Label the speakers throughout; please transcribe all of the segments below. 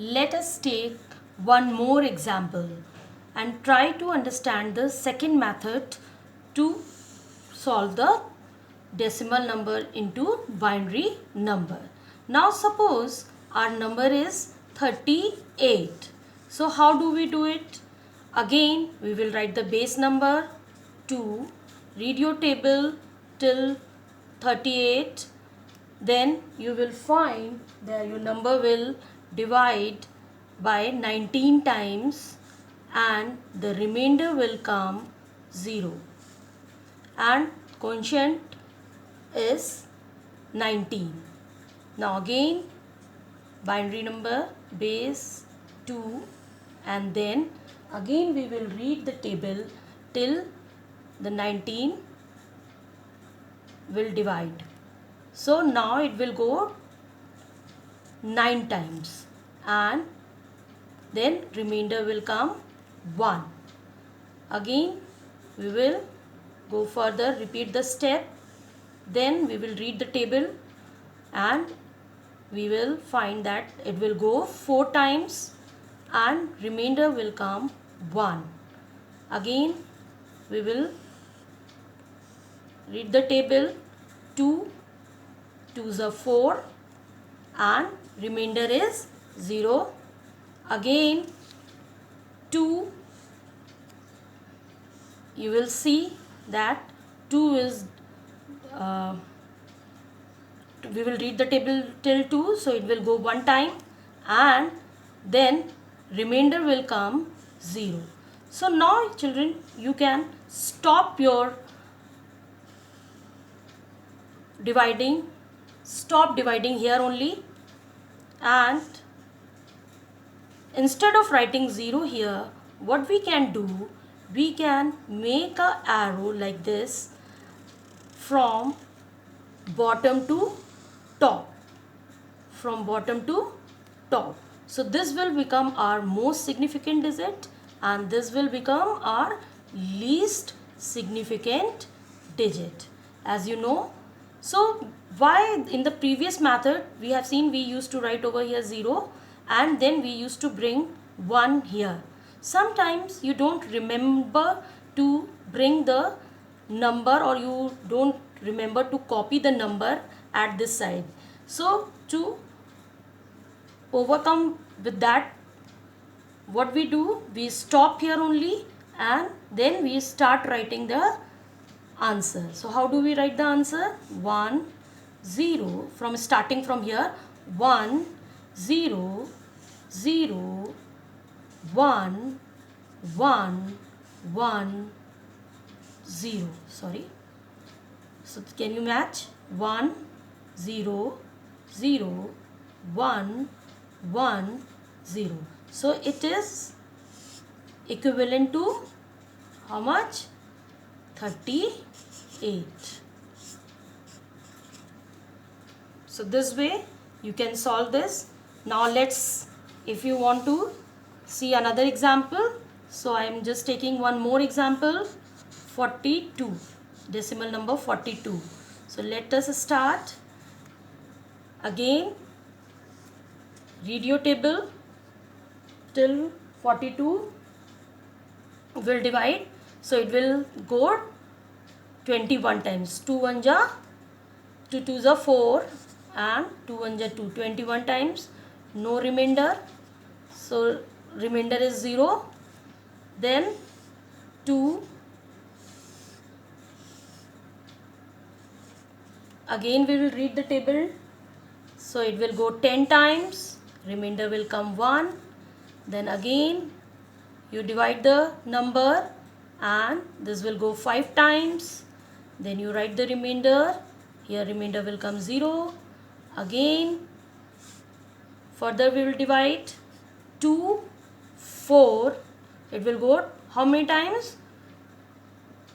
Speaker 1: Let us take one more example and try to understand the second method to solve the decimal number into binary number. Now suppose our number is 38. So how do we do it? Again we will write the base number 2, read your table till 38, then you will find that your number will divide by 19 times and the remainder will come 0 and quotient is 19. Now again binary number base 2 and then again we will read the table till the 19 will divide. So now it will go 9 times and then remainder will come 1. Again we will go further, repeat the step, then we will read the table and we will find that it will go 4 times and remainder will come 1. Again we will read the table, 2 2s are 4 and remainder is 0. Again 2, you will see that 2 is we will read the table till 2, so it will go 1 time and then remainder will come 0. So now children, you can stop your dividing, stop dividing here only, and instead of writing 0 here, what we can do, we can make a arrow like this from bottom to top, from bottom to top. So this will become our most significant digit and this will become our least significant digit, as you know. So why in the previous method we have seen we used to write over here 0 and then we used to bring 1 here. Sometimes you don't remember to bring the number or you don't remember to copy the number at this side. So to overcome with that, what we do, we stop here only and then we start writing the answer. So how do we write the answer? 1 0 from starting from here, 1 0 0 1 1 1 0. Sorry. So can you match? 1 0 0 1 1 0. So it is equivalent to how much? 38. So this way you can solve this. Now let's, if you want to see another example, so I am just taking one more example, 42, decimal number 42. So let us start. Again read your table till 42 will divide, so it will go 21 times. 2 1 ja, 2 2 ja 4 and 2 1 ja 2, 21 times, no remainder, so remainder is 0. Then 2, again we will read the table, so it will go 10 times, remainder will come 1. Then again you divide the number and this will go 5 times, then you write the remainder, here remainder will come 0. Again further we will divide, 2 4, it will go how many times?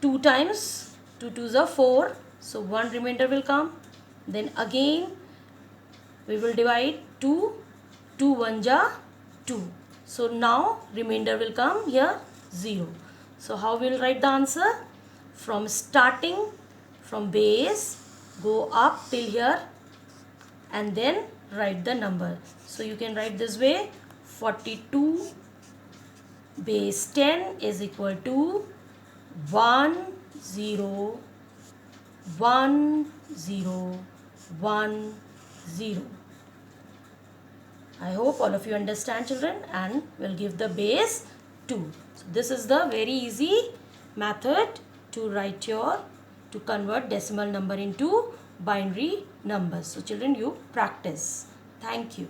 Speaker 1: 2 times, 2 2s are 4, so 1 remainder will come. Then again we will divide 2, 2 1 ja 2, so now remainder will come here 0. So how we will write the answer? From starting from base, go up till here and then write the number. So you can write this way, 42 base 10 is equal to 1 0 1 0 1 0. I hope all of you understand, children, and will give the base 2. So this is the very easy method to convert decimal number into binary numbers. So children, you practice. Thank you.